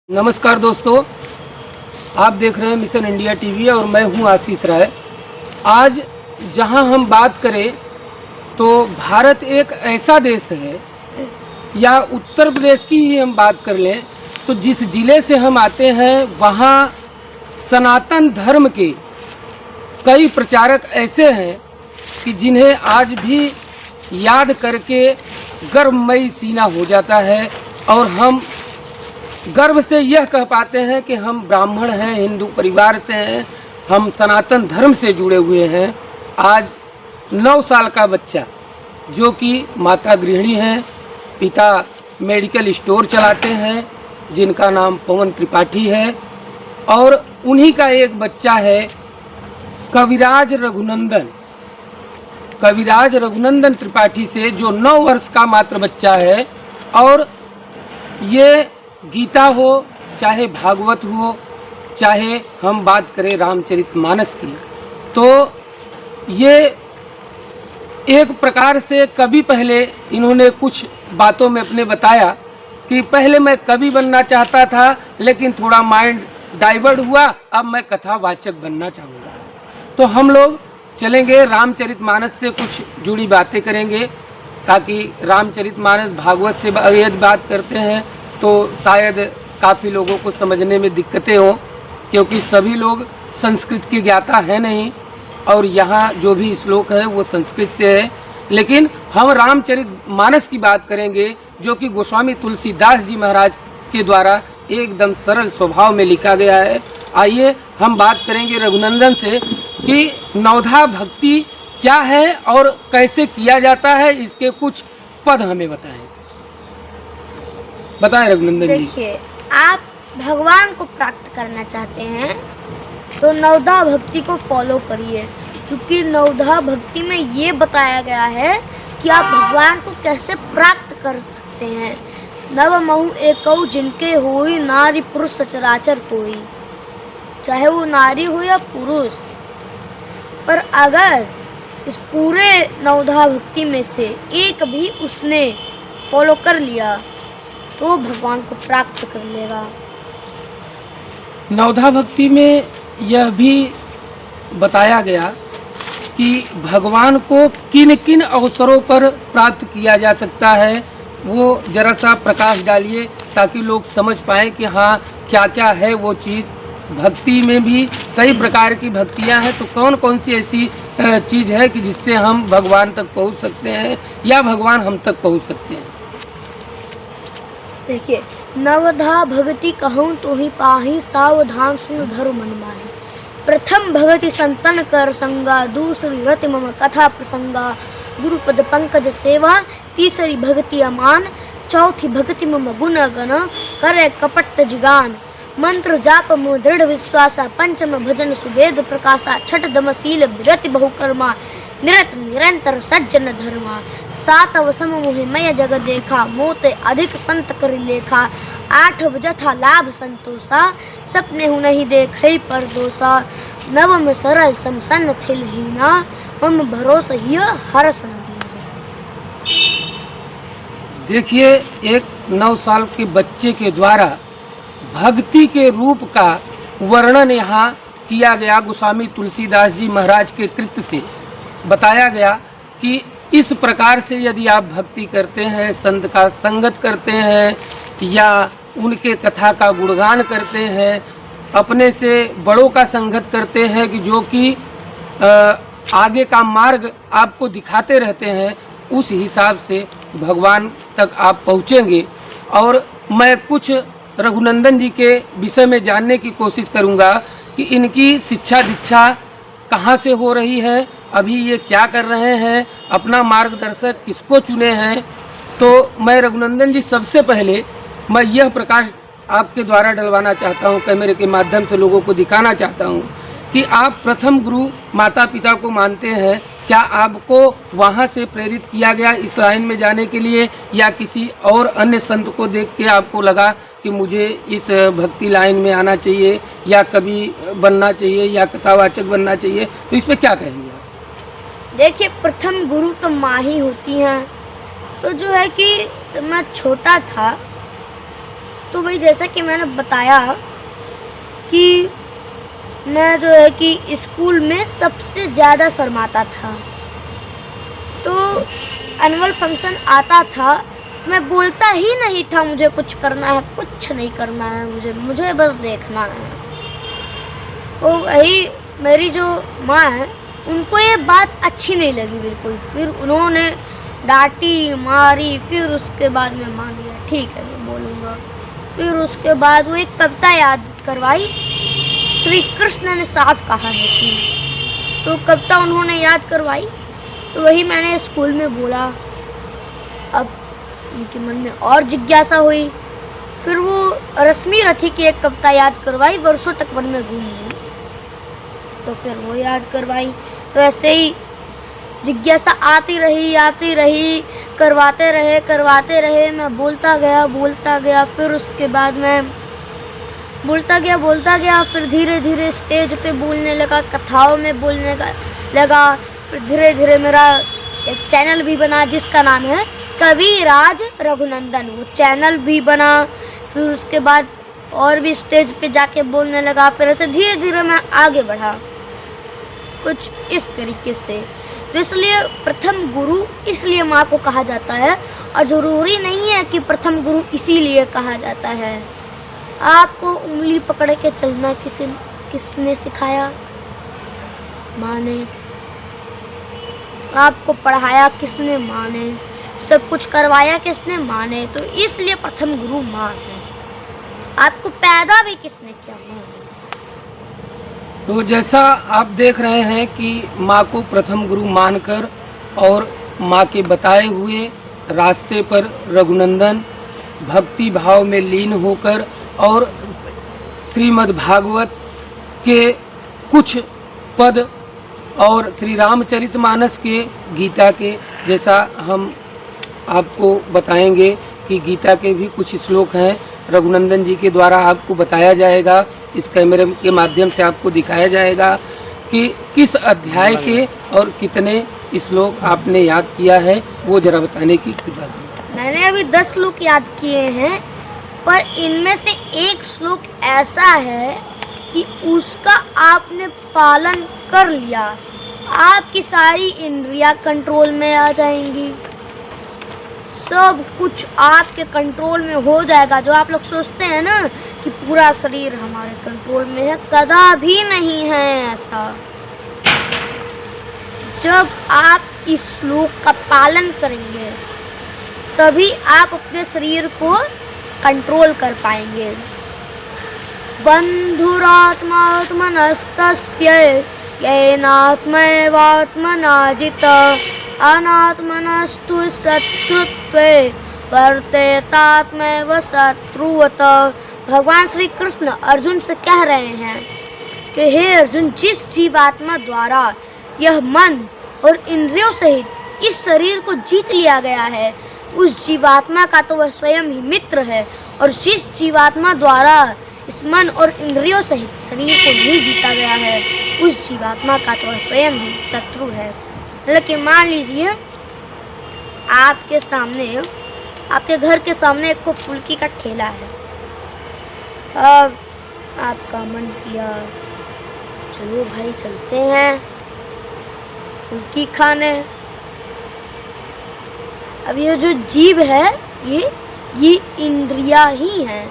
नमस्कार दोस्तों, आप देख रहे हैं मिशन इंडिया टीवी और मैं हूं आशीष राय। आज जहां हम बात करें तो भारत एक ऐसा देश है, या उत्तर प्रदेश की ही हम बात कर लें तो जिस ज़िले से हम आते हैं वहां सनातन धर्म के कई प्रचारक ऐसे हैं कि जिन्हें आज भी याद करके गर्वमयी सीना हो जाता है और हम गर्व से यह कह पाते हैं कि हम ब्राह्मण हैं, हिंदू परिवार से हैं, हम सनातन धर्म से जुड़े हुए हैं। आज 9 साल का बच्चा जो कि माता गृहिणी हैं, पिता मेडिकल स्टोर चलाते हैं जिनका नाम पवन त्रिपाठी है, और उन्हीं का एक बच्चा है कविराज रघुनंदन त्रिपाठी से, जो 9 वर्ष का मात्र बच्चा है। और ये गीता हो, चाहे भागवत हो, चाहे हम बात करें रामचरितमानस की, तो ये एक प्रकार से कवि पहले इन्होंने कुछ बातों में अपने बताया कि पहले मैं कवि बनना चाहता था लेकिन थोड़ा माइंड डाइवर्ट हुआ, अब मैं कथावाचक बनना चाहूँगा। तो हम लोग चलेंगे रामचरितमानस से कुछ जुड़ी बातें करेंगे, ताकि रामचरितमानस भागवत से यदि बात करते हैं तो शायद काफ़ी लोगों को समझने में दिक्कतें हों, क्योंकि सभी लोग संस्कृत की ज्ञाता है नहीं, और यहाँ जो भी श्लोक है वो संस्कृत से है। लेकिन हम रामचरितमानस की बात करेंगे जो कि गोस्वामी तुलसीदास जी महाराज के द्वारा एकदम सरल स्वभाव में लिखा गया है। आइए हम बात करेंगे रघुनंदन से कि नवधा भक्ति क्या है और कैसे किया जाता है, इसके कुछ पद हमें बताएं रघुनंदन जी। देखिए, आप भगवान को प्राप्त करना चाहते हैं तो नवधा भक्ति को फॉलो करिए, क्योंकि नवधा भक्ति में ये बताया गया है कि आप भगवान को कैसे प्राप्त कर सकते हैं। नव महु एकौ जिनके होई, नारी पुरुष सचराचर कोई। चाहे वो नारी हो या पुरुष, पर अगर इस पूरे नवधा भक्ति में से एक भी उसने फॉलो कर लिया तो भगवान को प्राप्त कर लेगा। नवधा भक्ति में यह भी बताया गया कि भगवान को किन किन अवसरों पर प्राप्त किया जा सकता है, वो जरा सा प्रकाश डालिए ताकि लोग समझ पाएँ कि हाँ क्या क्या है वो चीज़। भक्ति में भी कई प्रकार की भक्तियाँ हैं, तो कौन कौन सी ऐसी चीज़ है कि जिससे हम भगवान तक पहुँच सकते हैं या भगवान हम तक पहुँच सकते हैं। देखिए, नवधा भगति कहूँ तो ही पाही, सावधान सुन धर्म मन माही। प्रथम भगति संतन कर संगा, दूसरी रति मम कथा प्रसंगा। गुरुपद पंकज सेवा, तीसरी भक्ति अमान, चौथी भक्ति मम गुण गण, करे कपट जिगान। मंत्र जाप मोह दृढ़ विश्वासा, पंचम भजन सुवेद प्रकाशा। छठ दमशील विरति बहुकर्मा, निरंतर सज्जन धर्मा। सात वसम मोहि मय जग देखा, मोते अधिक संत कर लेखा। आठ जथा लाभ संतोषा, सपने हूँ नहीं देखे पर दोषा। नवम सरल समसन छिलहीना, मम भरोसा ही हरस न दीना। देखिए, एक 9 साल के बच्चे के द्वारा भक्ति के रूप का वर्णन यहाँ किया गया। गोस्वामी तुलसीदास जी महाराज के कृत्य से बताया गया कि इस प्रकार से यदि आप भक्ति करते हैं, संत का संगत करते हैं या उनके कथा का गुणगान करते हैं, अपने से बड़ों का संगत करते हैं कि जो कि आगे का मार्ग आपको दिखाते रहते हैं, उस हिसाब से भगवान तक आप पहुँचेंगे। और मैं कुछ रघुनंदन जी के विषय में जानने की कोशिश करूँगा कि इनकी शिक्षा दीक्षा कहाँ से हो रही है, अभी ये क्या कर रहे हैं, अपना मार्गदर्शक किसको चुने हैं। तो मैं रघुनंदन जी सबसे पहले मैं यह प्रकाश आपके द्वारा डलवाना चाहता हूँ, कैमरे के माध्यम से लोगों को दिखाना चाहता हूँ कि आप प्रथम गुरु माता पिता को मानते हैं। क्या आपको वहाँ से प्रेरित किया गया इस लाइन में जाने के लिए, या किसी और अन्य संत को देख के आपको लगा कि मुझे इस भक्ति लाइन में आना चाहिए या कवि बनना चाहिए या कथावाचक बनना चाहिए? तो इस पर क्या कहेंगे? देखिए, प्रथम गुरु तो माँ ही होती हैं। तो जो है कि जब मैं छोटा था तो वही जैसा कि मैंने बताया कि मैं जो है कि स्कूल में सबसे ज़्यादा शर्माता था। तो एनुअल फंक्शन आता था, मैं बोलता ही नहीं था मुझे कुछ करना है, कुछ नहीं करना है, मुझे बस देखना है। तो वही मेरी जो माँ है उनको ये बात अच्छी नहीं लगी बिल्कुल। फिर उन्होंने डांटी मारी, फिर उसके बाद मैं मान लिया, ठीक है मैं बोलूँगा। फिर उसके बाद वो एक कविता याद करवाई, श्री कृष्ण ने साफ कहा है कि, तो कविता उन्होंने याद करवाई, तो वही मैंने स्कूल में बोला। अब उनके मन में और जिज्ञासा हुई, फिर वो रश्मि रथी की एक कविता याद करवाई, वर्षों तक मन में घूम गई, तो फिर वो याद करवाई। तो ऐसे ही जिज्ञासा आती रही, करवाते रहे, मैं बोलता गया, फिर उसके बाद मैं बोलता गया, फिर धीरे धीरे स्टेज पे बोलने लगा, कथाओं में बोलने लगा। फिर धीरे धीरे मेरा एक चैनल भी बना जिसका नाम है कविराज रघुनंदन, वो चैनल भी बना। फिर उसके बाद और भी स्टेज पे जाके बोलने लगा। फिर ऐसे धीरे धीरे मैं आगे बढ़ा कुछ इस तरीके से। तो इसलिए प्रथम गुरु इसलिए माँ को कहा जाता है, और ज़रूरी नहीं है कि प्रथम गुरु इसीलिए कहा जाता है। आपको उंगली पकड़ के चलना किसने सिखाया? माँ ने। आपको पढ़ाया किसने? माँ ने। सब कुछ करवाया किसने? माँ ने। तो इसलिए प्रथम गुरु माँ है। आपको पैदा भी किसने किया? माँ ने। तो जैसा आप देख रहे हैं कि माँ को प्रथम गुरु मानकर और माँ के बताए हुए रास्ते पर रघुनंदन भक्ति भाव में लीन होकर और श्रीमद् भागवत के कुछ पद और श्री रामचरितमानस के, गीता के, जैसा हम आपको बताएंगे कि गीता के भी कुछ श्लोक हैं, रघुनंदन जी के द्वारा आपको बताया जाएगा। इस कैमरे के माध्यम से आपको दिखाया जाएगा कि किस अध्याय के और कितने श्लोक आपने याद किया है, वो जरा बताने की कृपा करें। मैंने अभी 10 श्लोक याद किए हैं, पर इनमें से एक श्लोक ऐसा है कि उसका आपने पालन कर लिया, आपकी सारी इंद्रियां कंट्रोल में आ जाएंगी, सब कुछ आपके कंट्रोल में हो जाएगा। जो आप लोग सोचते हैं ना कि पूरा शरीर हमारे कंट्रोल में है, कदापि नहीं है ऐसा। जब आप इस श्लोक का पालन करेंगे तभी आप अपने शरीर को कंट्रोल कर पाएंगे। बंधुरात्मात्मनस्तस्य येनात्मैवात्मना जिता अनात्मनस्तु शत्रुत्वे वर्तेतात्मैव शत्रुवत। भगवान श्री कृष्ण अर्जुन से कह रहे हैं कि हे अर्जुन, जिस जीवात्मा द्वारा यह मन और इंद्रियों सहित इस शरीर को जीत लिया गया है, उस जीवात्मा का तो वह स्वयं ही मित्र है, और जिस जीवात्मा द्वारा इस मन और इंद्रियों सहित शरीर को नहीं जीता गया है, उस जीवात्मा का तो वह स्वयं ही शत्रु है। लेकिन मान लीजिए आपके सामने, आपके घर के सामने एक फुल्की का ठेला है। अब आपका मन किया चलो भाई चलते हैं फुल्की खाने। अब ये जो जीभ है ये इंद्रियां ही हैं,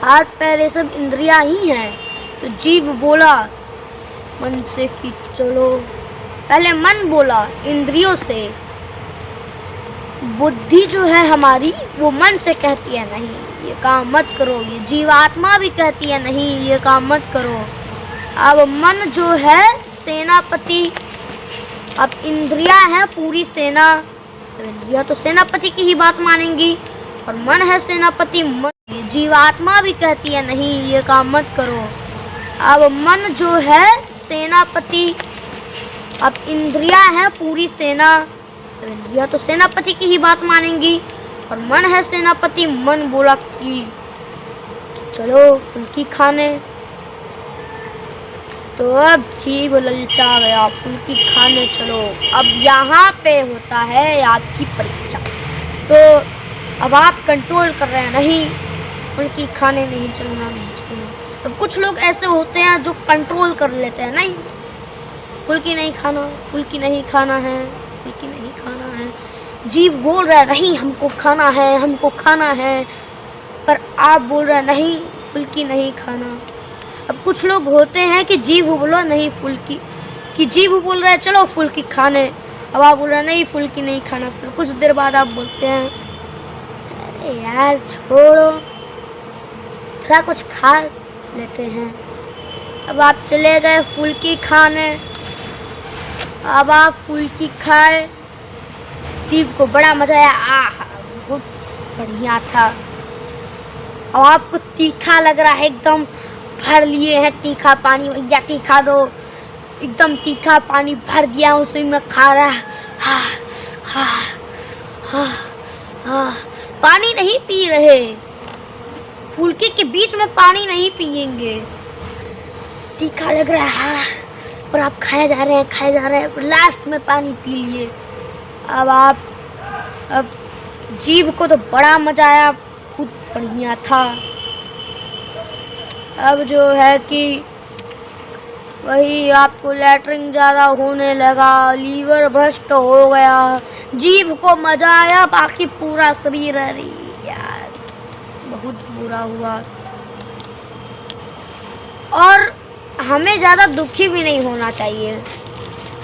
हाथ पैर ये सब इंद्रियां ही हैं। तो जीभ बोला मन से कि चलो, पहले मन बोला इंद्रियों से, बुद्धि जो है हमारी वो मन से कहती है नहीं ये काम मत करो, ये जीवात्मा भी कहती है नहीं ये काम मत करो। अब मन जो है सेनापति, अब इंद्रियां है पूरी सेना, तो इंद्रियां तो सेनापति की ही बात मानेंगी, और मन है सेनापति, मन ये जीवात्मा भी कहती है नहीं ये काम मत करो। अब मन जो है सेनापति, अब इंद्रियां है पूरी सेना, तो इंद्रियां तो सेनापति की ही बात मानेंगी, और मन है सेनापति। मन बोला कि चलो फुल्की खाने। तो अब जीभ ललचा गया, फुल्की खाने चलो। अब यहाँ पे होता है आपकी परीक्षा। तो अब आप कंट्रोल कर रहे हैं, नहीं फुल्की खाने नहीं चलना, नहीं चलना। अब कुछ लोग ऐसे होते हैं जो कंट्रोल कर लेते हैं, नहीं फुल्की नहीं खाना, फुल्की नहीं खाना है, फुल्की नहीं खाना है। जीभ बोल रहा है नहीं हमको खाना है, हमको खाना है, पर आप बोल रहे हैं नहीं फुल्की नहीं खाना। अब कुछ लोग होते हैं कि जीभ बोलो नहीं फुल्की, कि जीभ बोल रहा है चलो फुल्की खाने, अब आप बोल रहे हैं नहीं फुल्की नहीं खाना। फिर कुछ देर बाद आप बोलते हैं अरे यार छोड़ो, थोड़ा कुछ खा लेते हैं। अब आप चले गए फुल्की खाने, अब आप फुल्की खाए, जीभ को बड़ा मजा आया, आह बहुत बढ़िया था। अब आपको तीखा लग रहा है, एकदम भर लिए हैं तीखा पानी, भैया तीखा दो, एकदम तीखा पानी भर दिया उसी में खा रहा है, हाँ हाँ हाँ हाँ। पानी नहीं पी रहे, फुल्की के बीच में पानी नहीं पिएंगे, तीखा लग रहा है हाँ, पर आप खाए जा रहे हैं, खाए जा रहे हैं, फिर लास्ट में पानी पी लिए। अब जीभ को तो बड़ा मजा आया, बहुत बढ़िया था। अब जो है कि वही आपको लैटरिन ज़्यादा होने लगा, लीवर भ्रष्ट हो गया, जीभ को मजा आया, बाकी पूरा शरीर, अरे यार बहुत बुरा हुआ। और हमें ज़्यादा दुखी भी नहीं होना चाहिए,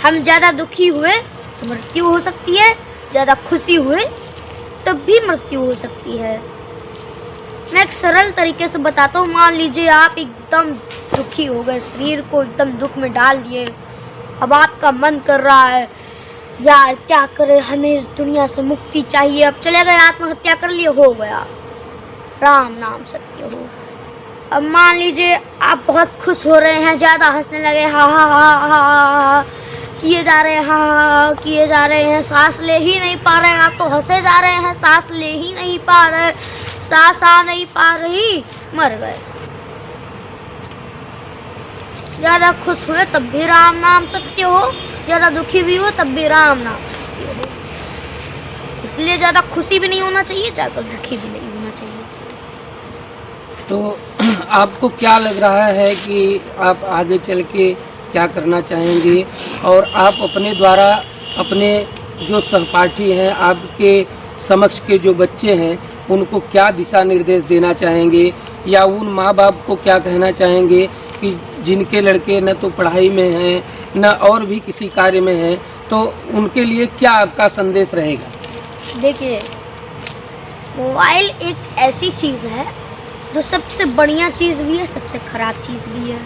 हम ज़्यादा दुखी हुए तो मृत्यु हो सकती है, ज़्यादा खुशी हुए तब भी मृत्यु हो सकती है। मैं एक सरल तरीके से बताता हूँ, मान लीजिए आप एकदम दुखी हो गए, शरीर को एकदम दुख में डाल दिए, अब आपका मन कर रहा है यार क्या करें, हमें इस दुनिया से मुक्ति चाहिए, अब चले गए आत्महत्या कर लिए, हो गया, राम नाम सत्य हो। अब मान लीजिए आप बहुत खुश हो रहे हैं, ज़्यादा हंसने लगे, हा हा हा हा हा किए जा रहे हैं, हा हा किए जा रहे हैं, सांस ले ही नहीं पा रहे हैं, आप तो हंसे जा रहे हैं, सांस ले ही नहीं पा रहे, सांस आ नहीं पा रही, मर गए। ज़्यादा खुश हुए तब भी राम नाम सत्य हो, ज़्यादा दुखी भी हो तब भी राम नाम सत्य हो। इसलिए ज़्यादा खुशी भी नहीं होना चाहिए, ज़्यादा दुखी भी नहीं होना चाहिए। तो आपको क्या लग रहा है कि आप आगे चल के क्या करना चाहेंगे, और आप अपने द्वारा अपने जो सहपाठी हैं, आपके समक्ष के जो बच्चे हैं, उनको क्या दिशा निर्देश देना चाहेंगे, या उन माँ बाप को क्या कहना चाहेंगे कि जिनके लड़के न तो पढ़ाई में हैं न और भी किसी कार्य में हैं, तो उनके लिए क्या आपका संदेश रहेगा? देखिए, मोबाइल एक ऐसी चीज़ है जो सबसे बढ़िया चीज़ भी है, सबसे ख़राब चीज़ भी है।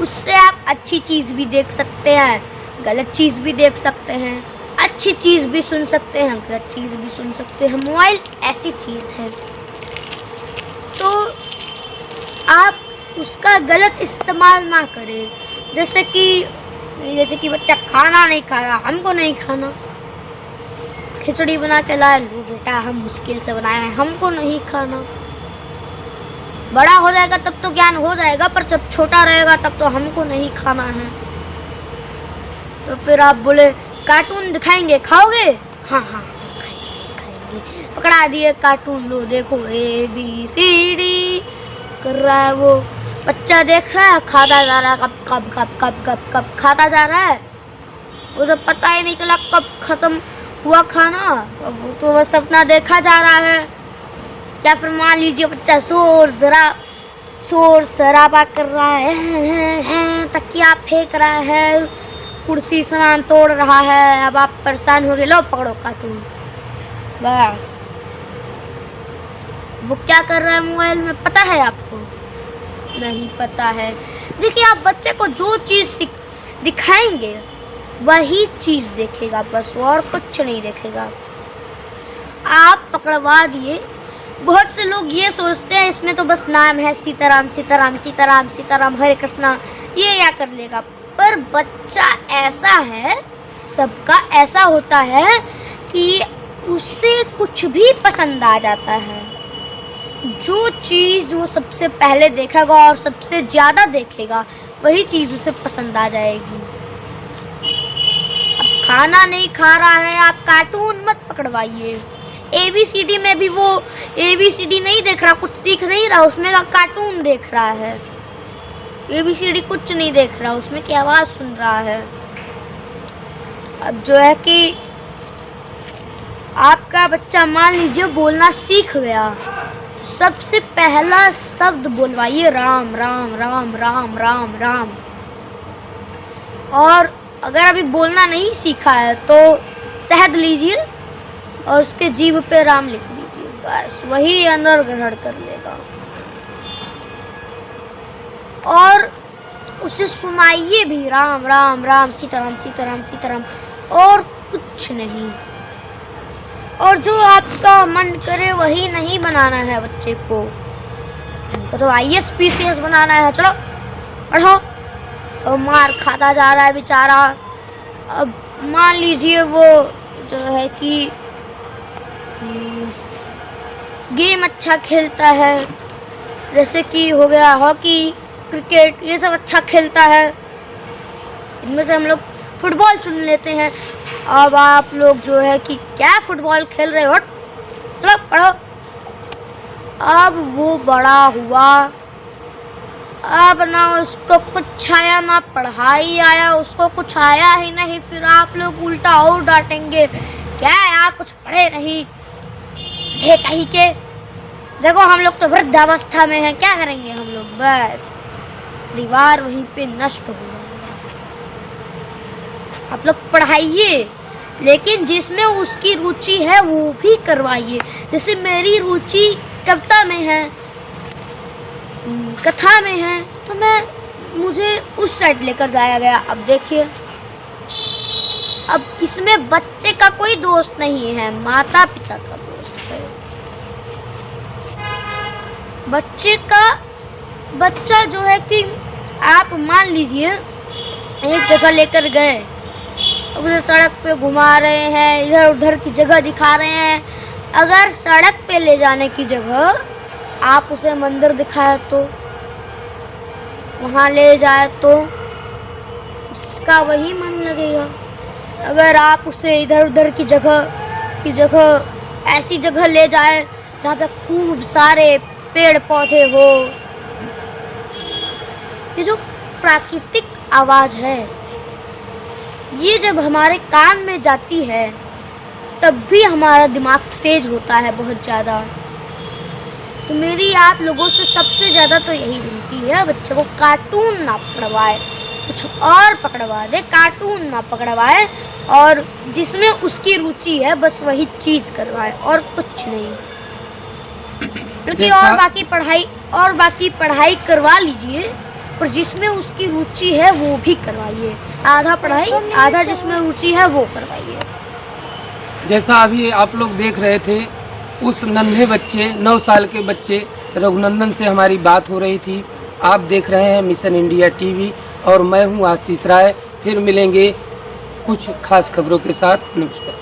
उससे आप अच्छी चीज़ भी देख सकते हैं, गलत चीज़ भी देख सकते हैं, अच्छी चीज़ भी सुन सकते हैं, गलत चीज़ भी सुन सकते हैं। मोबाइल ऐसी चीज़ है, तो आप उसका गलत इस्तेमाल ना करें। जैसे कि बच्चा खाना नहीं खा रहा, हमको नहीं खाना, खिचड़ी बना के लाए, लो बेटा हम मुश्किल से बनाए हैं, हमको नहीं खाना। बड़ा हो जाएगा तब तो ज्ञान हो जाएगा, पर जब छोटा रहेगा तब तो हमको नहीं खाना है। तो फिर आप बोले कार्टून दिखाएंगे, खाओगे? हाँ हाँ खाएंगे खाएंगे। पकड़ा दिए कार्टून, लो देखो ABCD कर रहा है, वो बच्चा देख रहा है, खाता जा रहा है, कब कब कब कब कब कब खाता जा रहा है, वो सब पता ही नहीं चला कब खत्म हुआ खाना, वो तो बस अपना देखा जा रहा है। या फिर मान लीजिए बच्चा शोर शराबा कर रहा है, तकिया फेंक रहा है, कुर्सी सामान तोड़ रहा है, अब आप परेशान हो गए, लो पकड़ो कार्टून, बस। वो क्या कर रहा है मोबाइल में पता है आपको? नहीं पता है। देखिए, आप बच्चे को जो चीज़ दिखाएंगे वही चीज़ देखेगा, बस, और कुछ नहीं देखेगा। आप पकड़वा दिए, बहुत से लोग ये सोचते हैं इसमें तो बस नाम है सीताराम सीताराम सीताराम सीताराम हरे कृष्णा, ये क्या कर लेगा, पर बच्चा ऐसा है, सबका ऐसा होता है कि उसे कुछ भी पसंद आ जाता है। जो चीज़ वो सबसे पहले देखेगा और सबसे ज़्यादा देखेगा वही चीज़ उसे पसंद आ जाएगी। अब खाना नहीं खा रहा है, आप कार्टून मत पकड़वाइए, ABCD में भी वो ABCD नहीं देख रहा, कुछ सीख नहीं रहा, उसमें का कार्टून देख रहा है। ABCD कुछ नहीं देख रहा, उसमें की आवाज़ सुन रहा है। अब जो है कि आपका बच्चा मान लीजिए बोलना सीख गया, सबसे पहला शब्द बोलवाइए राम राम राम राम राम राम। और अगर अभी बोलना नहीं सीखा है तो शहद लीजिए और उसके जीभ पे राम लिख दीजिए, बस वही अंदर ग्रहण कर लेगा। और उसे सुनाइए भी राम राम राम सीताराम सीताराम सीताराम, और कुछ नहीं। और जो आपका मन करे वही नहीं बनाना है बच्चे को। हमको तो IAS PCS बनाना है, चलो पढ़ो। और मार खाता जा रहा है बेचारा। अब मान लीजिए वो जो है कि गेम अच्छा खेलता है, जैसे कि हो गया हॉकी, क्रिकेट, ये सब अच्छा खेलता है। इनमें से हम लोग फुटबॉल चुन लेते हैं। अब आप लोग जो है कि क्या फुटबॉल खेल रहे हो, चलो पढ़ो। अब वो बड़ा हुआ, अब ना उसको कुछ आया ना पढ़ाई आया, उसको कुछ आया ही नहीं, फिर आप लोग उल्टा और डांटेंगे, क्या यार कुछ पढ़े नहीं थे कहीं के। देखो हम लोग तो वृद्धावस्था में हैं, क्या करेंगे हम लोग, बस परिवार वहीं पे नष्ट हो जाएगा। आप लोग पढ़ाइए, लेकिन जिसमें उसकी रुचि है वो भी करवाइए। जैसे मेरी रुचि कविता में है, कथा में है, तो मुझे उस साइड लेकर जाया गया। अब देखिए, अब इसमें बच्चे का कोई दोष नहीं है, माता पिता का दोष है। बच्चा जो है कि आप मान लीजिए एक जगह लेकर गए, उसे सड़क पे घुमा रहे हैं, इधर उधर की जगह दिखा रहे हैं। अगर सड़क पे ले जाने की जगह आप उसे मंदिर दिखाए तो, वहाँ ले जाए तो उसका वही मन लगेगा। अगर आप उसे इधर उधर की जगह ऐसी जगह ले जाए जहाँ पे खूब सारे पेड़ पौधे हो, ये जो प्राकृतिक आवाज़ है, ये जब हमारे कान में जाती है तब भी हमारा दिमाग तेज होता है बहुत ज़्यादा। तो मेरी आप लोगों से सबसे ज़्यादा तो यही विनती है, बच्चे को कार्टून ना पकड़वाए, कुछ और पकड़वा दे, कार्टून ना पकड़वाए, और जिसमें उसकी रुचि है बस वही चीज़ करवाए और कुछ नहीं। बल्कि और बाकी पढ़ाई करवा लीजिए, और जिसमें उसकी रुचि है वो भी करवाइए। आधा पढ़ाई, आधा जिसमें रुचि है वो करवाइए। जैसा अभी आप लोग देख रहे थे, उस नन्हे बच्चे 9 साल के बच्चे रघुनंदन से हमारी बात हो रही थी। आप देख रहे हैं मिशन इंडिया TV और मैं हूं आशीष राय। फिर मिलेंगे कुछ खास खबरों के साथ। नमस्कार।